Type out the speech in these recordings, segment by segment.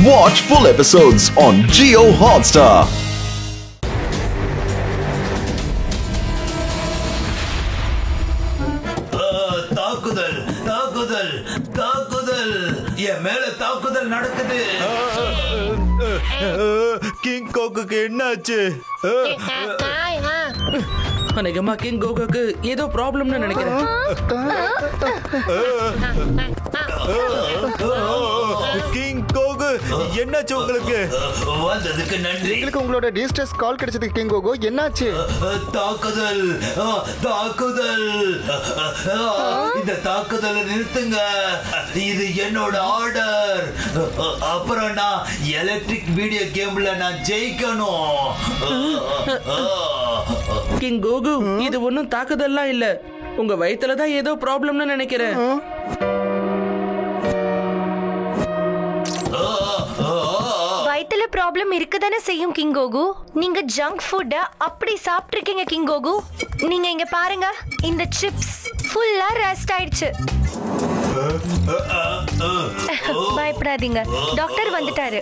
Watch full episodes on Jio Hotstar. தாக்குதல் தாக்குதல் தாக்குதல் என் மேல தாக்குதல் நடக்குது. கிங் கோக்குக்கு என்னாச்சு? அநேகமா கிங் கோகுக்கு ஏதோ ப்ராப்ளம்னு நினைக்கிறேன். கிங் கோகு என்னாச்சு உங்களுக்கு? வந்ததுக்கு நன்றி. உங்களுக்கு உங்களோட டிஸ்ட்ரெஸ் கால் கிடைச்சது கிங் கோகு. என்னாச்சு? தாக்குதல் தாக்குதல். இந்த தாக்குதலை நிறுத்துங்க. இது என்னோட ஆர்டர். அப்புறம் நான் எலக்ட்ரிக் வீடியோ கேம்ல நான் ஜெயிக்கணும். கிங் கோகு, இது ஒன்னும் தாக்குதல்லாம் இல்ல. உங்க வயித்துல தான் ஏதோ ப்ராப்ளம்னு நினைக்கிறேன். வயித்துல ப்ராப்ளம் இருக்கதானே செய்யும் கிங் கோகு. நீங்க ஜங்க் ஃபுட் அப்படி சாப்பிட்டிருக்கீங்க கிங் கோகு. நீங்க இங்க பாருங்க, இந்த சிப்ஸ் ஃபுல்லா ரஸ்ட் ஆயிடுச்சு. பயப்படாதீங்க, டாக்டர் வந்துட்டாரு.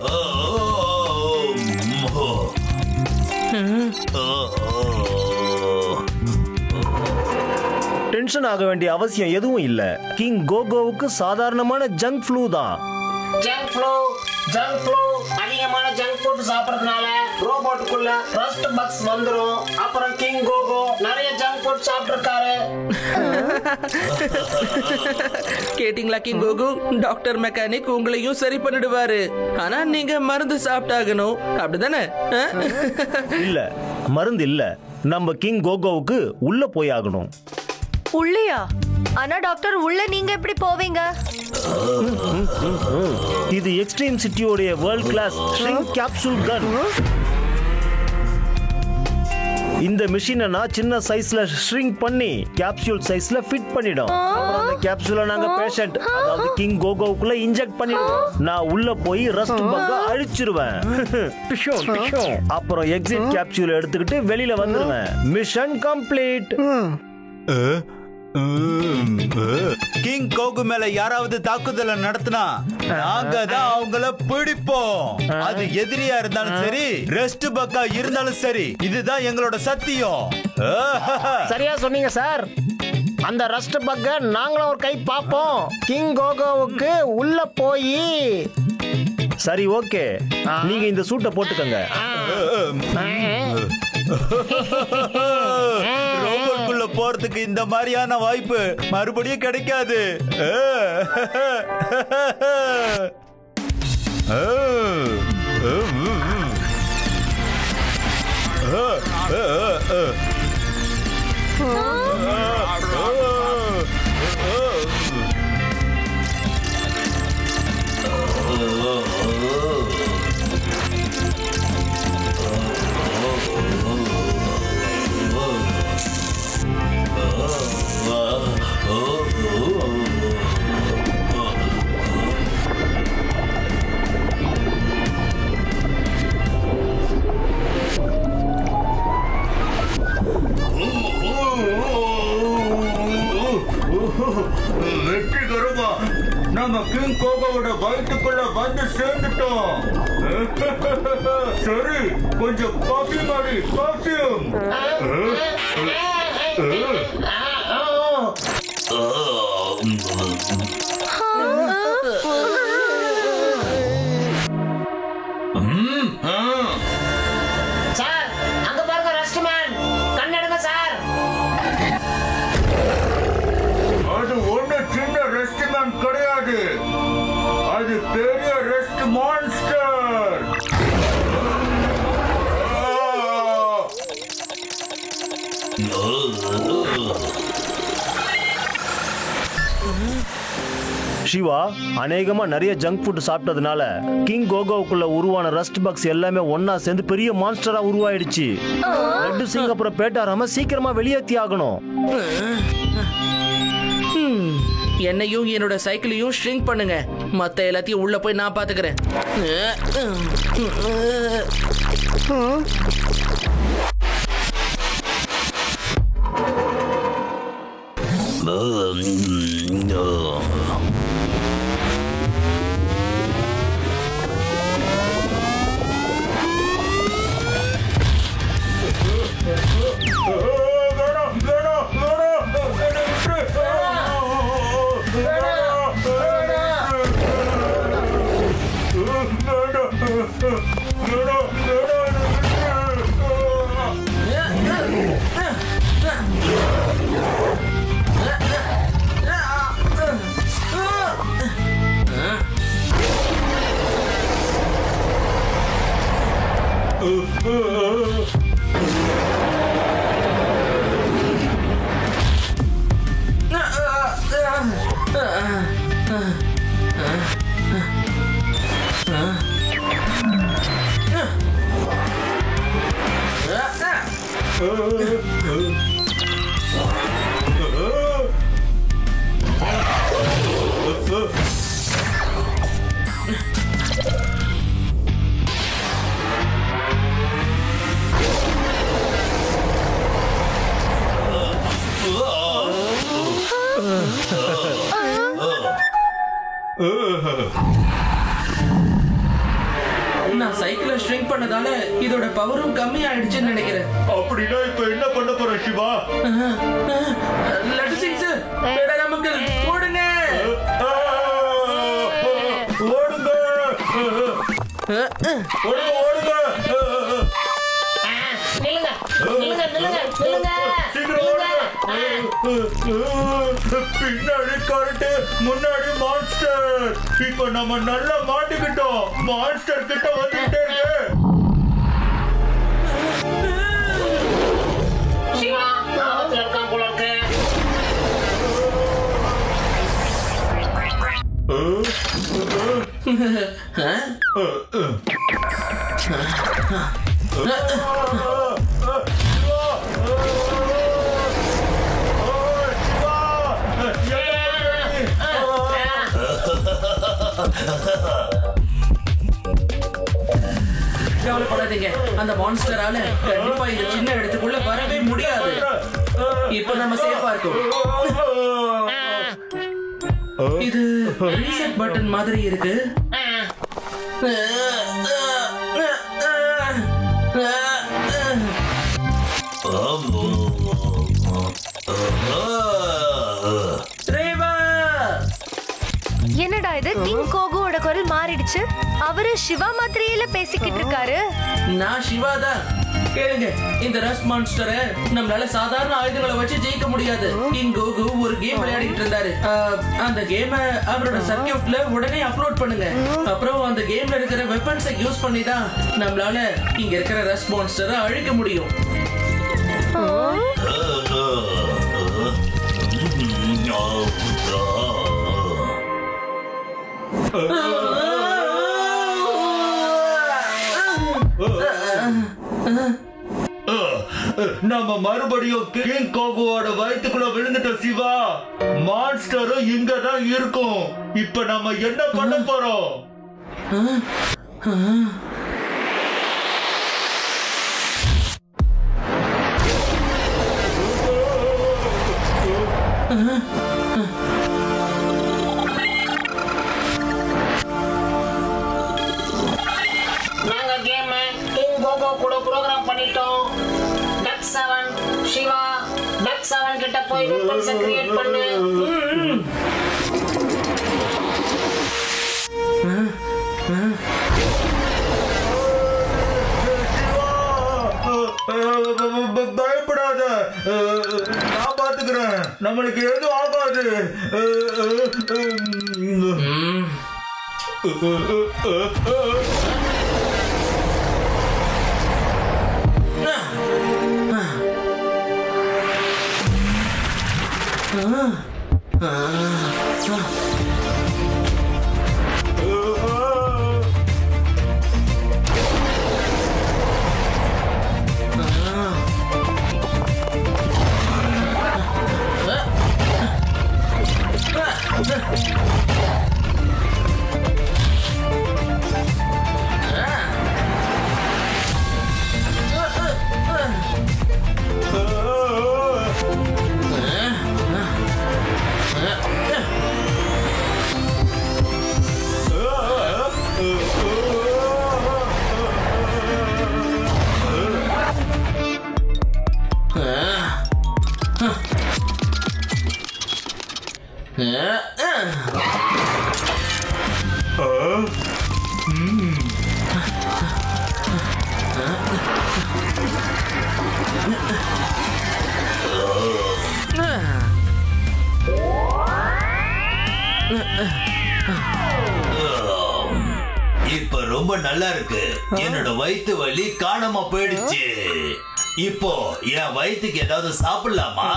டென்ஷன் ஆக வேண்டிய அவசியம் எதுவும் இல்ல. கிங் கோகோவுக்கு சாதாரணமான ஜங்க் ஃப்ளூ தான். ஜங்க் ஃப்ளூ அதிகமான ஜங்க் ஃபுட் சாப்பிடுறதுனால ரோபோட்டுக்குள்ள ரஸ்ட் பக்ஸ் வந்துரும். அப்புறம் கிங் கோகோ நிறைய ஜங்க் ஃபுட் சாப்பிட்டிருக்காரு. கேட்டிங்களா கிங் கோகு? டாக்டர் மெக்கானிக் உங்களையும் சரி பண்ணிடுவாரு. ஆனா நீங்க மருந்து சாப்பிட்டாகணும், அப்படிதானே? இல்ல, மருந்து இல்ல. நம்ம கிங் கோகோவுக்கு உள்ள போய் ஆகணும். உள்ளயா? ஆனா டாக்டர், உள்ள நீங்க எப்படி போவீங்க? இது எக்ஸ்ட்ரீம் சிட்டியோட world class shrink capsule gun. இந்த மிஷினை நான் சின்ன சைஸ்ல ஷ்ரிங்க் பண்ணி கேப்சூல் சைஸ்ல ஃபிட் பண்ணிடும். அப்புறம் அந்த கேப்சூலை நாங்க பேஷண்ட், அதாவது கிங் கோகோவுக்குள்ள இன்ஜெக்ட் பண்ணிடுவோம். நான் உள்ள போய் ரஸ்ட் பக்க அழிச்சிருவேன். அப்புறம் எக்ஸிட் கேப்சூல் எடுத்துக்கிட்டு வெளியில வந்துருவேன். Mission complete. கிங் கோகு மேல யாராவது தாக்குதலை நடத்தினா நாங்க தான் அவங்கள பிடிப்போம். அது எதிரியா இருந்தாலும் சரி, ரெஸ்ட் பக்கா இருந்தாலும் சரி. இதுதான் எங்களோட சத்தியம். சரியா சொன்னீங்க சார். அந்த ரஸ்ட் பக்க நாங்களும் ஒரு கை பாப்போம். கிங் கோகோவுக்கு உள்ள போய். சரி, ஓகே, நீங்க இந்த சூட்டை போட்டுக்கங்க. ரோபோட்குள்ள போறதுக்கு இந்த மாதிரியான வாய்ப்பு மறுபடியும் கிடைக்காது. வெற்றிகரமா நம்ம கிங் கோகோவோட வயிற்றுக்குள்ள வந்து சேர்ந்துட்டோம். சரி, கொஞ்சம் காஃபி மாதிரி காஃபியும். சார், அங்க பாருங்க ரெஸ்ட் மேன். கண்ணெடுங்க சார். அது ஒண்ணு சின்ன ரெஸ்ட்மேன் கிடையாது, அது பெரிய ரெஸ்ட் மான்ஸ்டர். சிவா, அநேகமா நிறைய ஜங்க் ஃபுட் சாப்பிட்டதுனால கிங் கோகோவுக்குள்ள உருவான ரஸ்ட் பாக்ஸ் எல்லாமே ஒன்னா சேர்ந்து பெரிய மான்ஸ்டரா உருவாயிடுச்சு. ரெட்டு சிங் அப்புறம் பேட்டாராம சீக்கிரமா வெளியேற்றி ஆகணும். என்னையும் என்னோட சைக்கிளையும் ஷ்ரிங்க் பண்ணுங்க. மத்த எல்லாத்தையும் உள்ள போய் நான் பாத்துக்கிறேன். நான் சைக்கிளை ஷ்ரிங்க் பண்ணதால இதோட பவரும் கம்மி ஆயிடுச்சுன்னு நினைக்கிறேன். அப்படின்னா இப்ப என்ன பண்ண போற சிவா? லட்டு சிங் சார், நமக்கு ஓடுங்க ஓடுங்க ஓடுங்க பின்னாடி கரண்ட், முன்னாடி மான்ஸ்டர். இப்ப நம்ம நல்லா மாட்டிக்கிட்டோம். மான்ஸ்டர் கிட்ட வந்துட்டே கவலைப்படாதீங்க, அந்த மான்ஸ்டரால கண்டிப்பா இந்த சின்ன இடத்துக்குள்ள வரவே முடியாது. இப்ப நம்ம சேஃபா இருக்கோம். இது ரீசெட் பட்டன் மாதிரி இருக்கு. என்னடா இது? கிங் கோகுவோட குரல் மாறிடுச்சு. அவரு சிவா மாதிரியில பேசிக்கிட்டு இருக்காரு. நான் சிவா தான். கேளுங்க, இந்த ரஸ்ட் மான்ஸ்டரை நம்மளால சாதாரண ஆயுதங்களை வச்சு ஜெயிக்க முடியாது. கிங் கோகு ஒரு கேம் விளையாடிட்டு இருந்தாரு. அந்த கேமை அவரோட சர்க்கியூட்ல உடனே அப்லோட் பண்ணுங்க. அப்புறம் அந்த கேம்ல இருக்கிற வெப்பன்ஸை யூஸ் பண்ணி தான் நம்மளால இங்க இருக்கிற ரஸ்ட் மான்ஸ்டரை அழிக்க முடியும். நம்ம மறுபடியும் கிங் கோகுவோட வயிற்றுக்குள்ள விழுந்துட்டோம் சிவா. மான்ஸ்டரும் இங்கதான் இருக்கும். இப்ப நம்ம என்ன பண்ண போறோம்? நாங்க கேம் கிங் கோகோ கூட ப்ரோகிராம் பண்ணிட்டோம். டக் 7 சிவா, டக் 7 கிட்ட போய் வெப்பன்ஸ் கிரியேட் பண்ணு. பயப்படாத, நான் பாத்துக்கிறேன். நம்மளுக்கு எதுவும் ஆகாது. ரொம்ப நல்லா இருக்கு. என்னோட வயித்து வலி காணாம போயிடுச்சு. இப்போ என் வயித்துக்கு ஏதாவது சாப்பிடலாமா?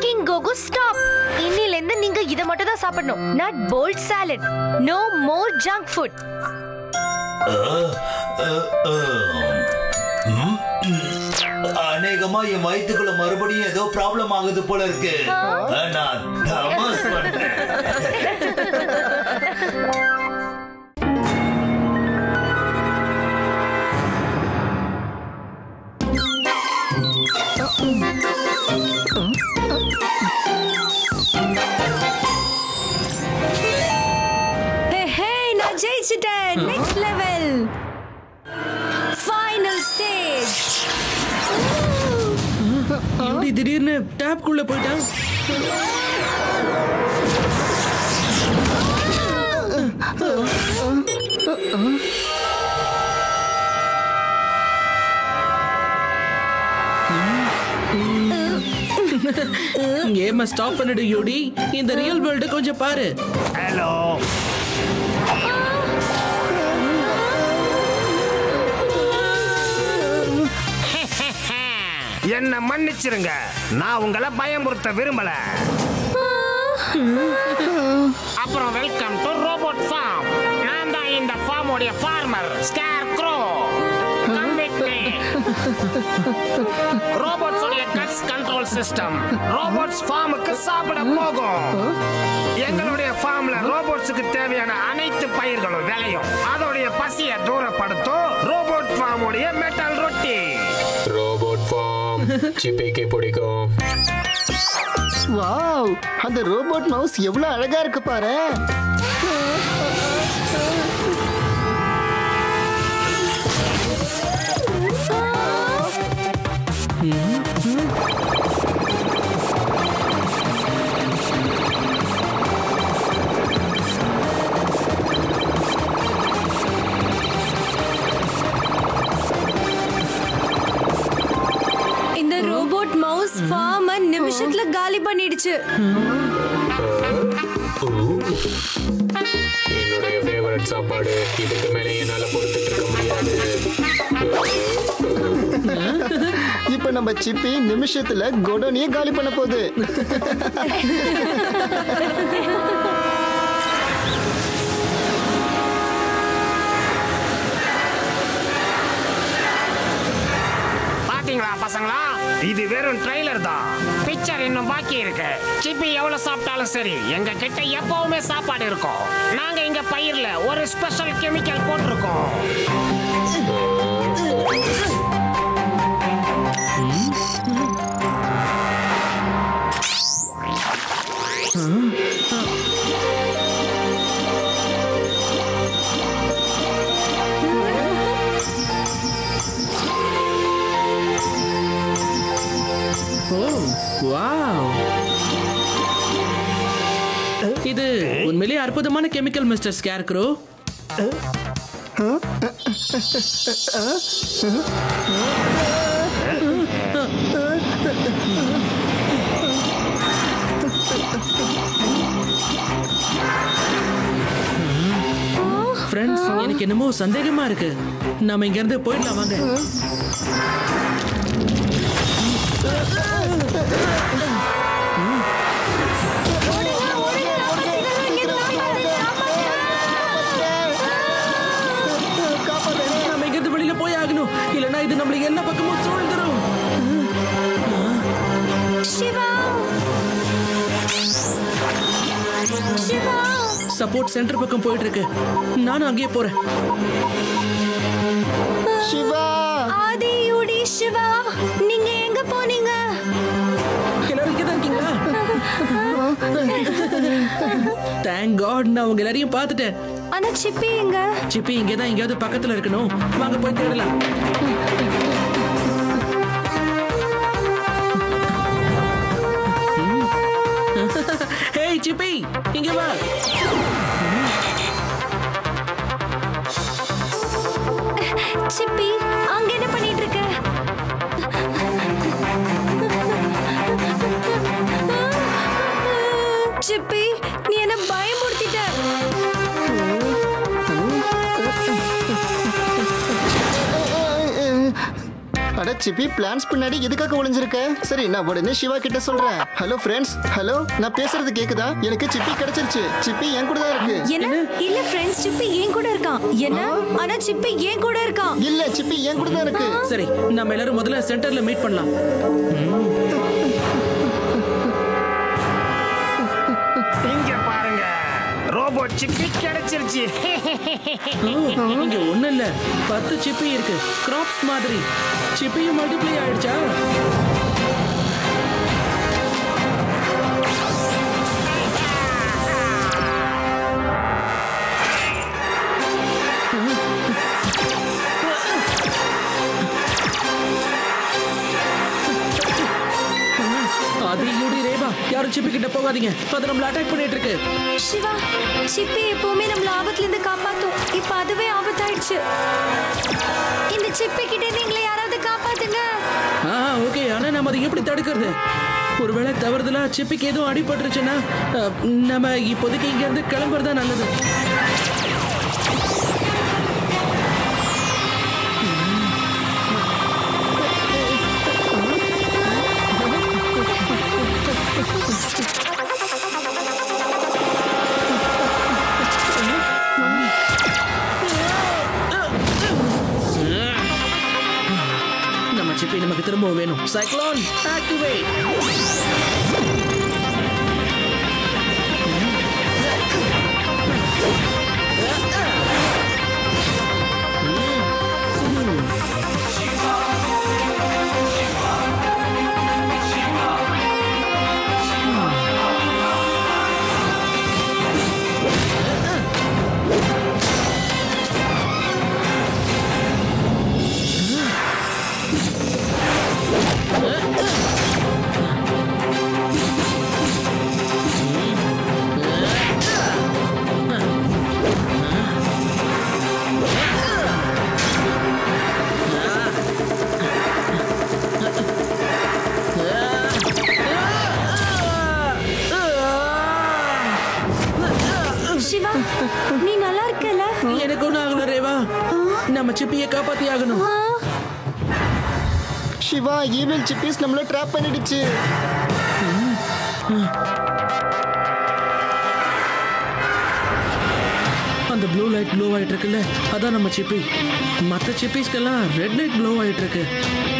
King Coco stop. இன்னில இருந்து நீங்க இத மட்டும் தான் சாப்பிடணும். Not bold salad. No more junk food. அநேகமா என் வயித்துக்குள்ள மறுபடியும் ஏதோ ப்ராப்ளம் ஆகுது போல இருக்கு. நான் தமாஸ் பண்றேன். நான் ஜெயிச்சிட்டேன். Next level. Final stage. இப்படி திடீர்னு டேப் குள்ள போயிட்டான். கேம் ஸ்டாப் பண்ணிடு யூடி. இந்த ரியல் வேர்ல்ட் கொஞ்சம் பாரு. ஹலோ, என்ன மன்னிச்சிருங்க, நான் உங்களை பயமுறுத்த விரும்பல. அப்புறம் வெல்கம் டு ரோபோட் ஃபார்ம். நான் தான் இந்த ஃபார்மோட ஃபார்மர் ஸ்கேர் க்ரோ. ரோபோட்ஸ் உடைய கட்ஸ் கண்ட்ரோல் சிஸ்டம் ரோபோட்ஸ் ஃபார்முக்கு சாப்பிட போகும். எங்களுடைய ஃபார்ம்ல ரோபோட்ஸுக்கு தேவையான அனைத்து பயிர்களும் விளையும். அதோடைய பசியை தூரப்படுத்தும் ரோபோட் ஃபார்முடைய மெட்டல் ரொட்டி. ரோபோட் ஃபார்ம் சிப்பிக்கு பிடிக்கும். வாவ், அந்த ரோபோட் மவுஸ் எவ்வளவு அழகா இருக்கு பாரு. இந்த ரோபோட் மவுஸ் ஃபார்ம் நிமிஷத்துல காலி பண்ணிடுச்சு. என்னுடைய ஃபேவரட் சாப்பாடு. இதுக்கு மேலே என்னால பொறுத்துட்டு இருக்க முடியாது. இப்ப நம்ம சிப்பி நிமிஷத்துல கோடோனியே காலி பண்ண போகுது. பாத்தீங்களா பசங்களா, இது வெறும் ட்ரைலர் தான். பிக்சர் இன்னும் பாக்கி இருக்கு. சிப்பி எவ்வளவு சாப்பிட்டாலும் சரி, எங்க கிட்ட எப்பவுமே சாப்பாடு இருக்கும். நாங்க இங்க பயிர்ல ஒரு ஸ்பெஷல் கெமிக்கல் போட்டிருக்கோம். இது உண்மையிலேயே அற்புதமான கெமிக்கல் மிஸ்டர் ஸ்கேர்க்ரோ. ஃப்ரெண்ட்ஸ், எனக்கு என்னமோ சந்தேகமா இருக்கு. நாம இங்க இருந்து போயிடலாம் வாங்க. நாம இங்க இருந்து வெளியில போய் ஆகணும், இல்லைன்னா இது நம்மளுக்கு என்ன பக்கமும் சூழ்ந்துரும். சிவா, சிவா, சப்போர்ட் சென்டர் பக்கம் போயிட்டு இருக்கு. நானும் அங்கேயே போறேன். சிவா, ஆதி யூடி சிவா, நீங்க எங்க போனீங்க? எல்லாரும் இங்க தான் இருக்கீங்களா? தேங்க் காட், நான் உங்க எல்லாரையும் பார்த்துட்டேன். ஆனா சிப்பி எங்க? சிப்பி இங்கே தான் எங்கேயாவது பக்கத்துல இருக்கணும். வாங்க போய் தேடலாம். ஹேய் சிப்பி, இங்க வா. சிப்பி, அங்க என்ன பண்ணிட்டு இருக்க? சிப்பி, நீ என்ன பயமுறுத்திட்ட. சிப்பி பிளான்ஸ் பின்னாடி எதுக்காக ஒளிஞ்சிருக்க? சரி, நான் உடனே சிவா கிட்ட சொல்றேன். ஹலோ ஃப்ரெண்ட்ஸ், ஹலோ, நான் பேசுறது கேக்குதா? எனக்கு சிப்பி கிடைச்சிருச்சு. சிப்பி என் கூட தான் இருக்கு. என்ன? இல்ல ஃப்ரெண்ட்ஸ், சிப்பி ஏன் கூட இருக்கான். என்ன? ஆனா சிப்பி ஏன் கூட இருக்கான். இல்ல, சிப்பி என் கூட தான் இருக்கு. சரி, நம்ம எல்லாரும் முதல்ல சென்டர்ல மீட் பண்ணலாம். இங்க பாருங்க, ரோபோட் சிப்பி கிடைச்சிருச்சு. இங்க ஒண்ணு இல்ல, 10 சிப்பி இருக்கு. கிராப்ஸ் மாதிரி சிப்பியும் மல்டிப்ளை ஆயிடுச்சா? அது யூடி ரேவா, யாரும் சிப்பி கிட்ட போகாதீங்க, அது நம்மள அட்டாக் பண்ணிட்டு இருக்கு. சிவா, சிப்பி எப்பவுமே நம்மள ஆபத்துல இருந்து காப்பாத்தும். இப்ப அதுவே ஆபத்தாயிடுச்சு. இந்த சிப்பி கிட்ட நீங்களே யாராவது காப்பாத்துங்க. ஓகே, ஆனா நம்ம அதை எப்படி தடுக்கிறது? ஒருவேளை தவறுதலா சிப்பிக்கு எதுவும் அடிபட்டுருச்சுன்னா நம்ம இப்போதைக்கு இங்க இருந்து கிளம்புறதா நல்லது. சிப்பி நமக்கு திரும்ப வேணும். Cyclone activate. சிவா, நீ நல்லா இருக்கல? எனக்கு ஒண்ணு ஆகல ரேவா, நம்ம சிப்பியை காப்பாத்தி ஆகணும். சிவா, ஈவில் சிப்பிஸ் நம்மள ட்ராப் பண்ணிடுச்சு. அந்த ப்ளூ லைட் க்ளோ ஆயிட்டு இருக்குல்ல, அதான் நம்ம சிப்பி. மற்ற சிப்பிஸ்க்கெல்லாம் ரெட் லைட் க்ளோ ஆயிட்டு இருக்கு.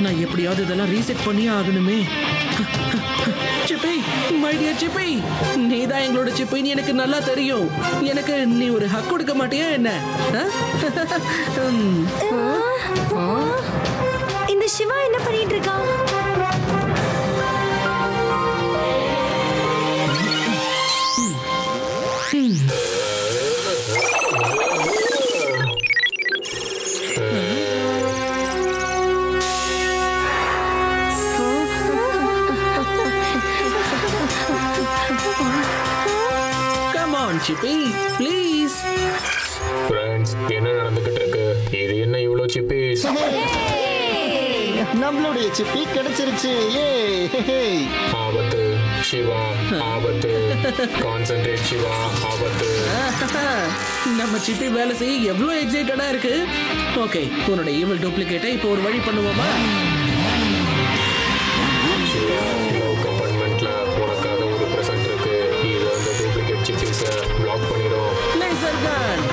நான் எப்படியாவது இதெல்லாம் ரீசெட் பண்ணியே ஆகணுமே. சிப்பி, மை டியர் சிப்பி, நீ தான் எங்களோட சிப்பின்னு எனக்கு நல்லா தெரியும். எனக்கு நீ ஒரு ஹக் கொடுக்க மாட்டியா என்ன? இந்த சிவா என்ன பண்ணிட்டு இருக்கான்? சிப்பி, ப்ளீஸ். ஃப்ரெண்ட்ஸ், என்ன நடந்துகிட்டு இருக்கு? இது என்ன இவ்வளோ சிப்பிஸ்? நம்மளுடைய சிப்பி கிடைச்சிருச்சு. ஆபத்து சிவா, ஆபத்து. கான்சென்ட்ரேட் சிவா, ஆபத்து. நம்ம சிப்பி வேலை செய்ய எவ்வளவு எக்ஸைட்டடா இருக்கு. ஓகே, உன்னோட ஈவல் டூப்ளிகேட்டை இப்போ ஒரு வழி பண்ணுவோமா? சிவா, கம்பார்ட்மெண்ட்ல உனக்காக ஒரு பிரசன்ட் இருக்கு. இது அந்த டூப்ளிகேட் சிப்பிஸை பிளாக் பண்ணிடும். Laser gun.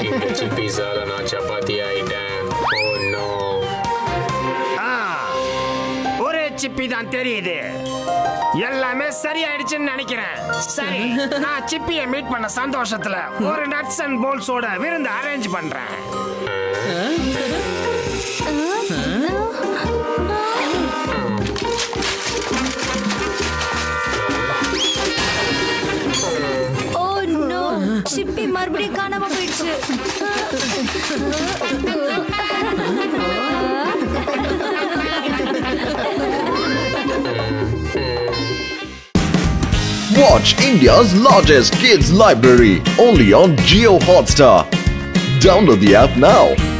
இந்த சிப்பிஸால நான் சப்பாத்தி ஆயிட்டேன். Oh no. ஒரே சிப்பி தான் தெரியுது. எல்லாமே சரியாயிடுச்சுன்னு நினைக்கிறேன். சரி, நான் சிப்பியை மீட் பண்ண சந்தோஷத்துல ஒரு நட்ஸ் அண்ட் போல்ஸோட விருந்து அரேஞ்ச் பண்றேன். சிப்பி மறுபடியும் காணாம போயிடுச்சு. Watch India's largest kids library only on Jio Hotstar. Download the app now.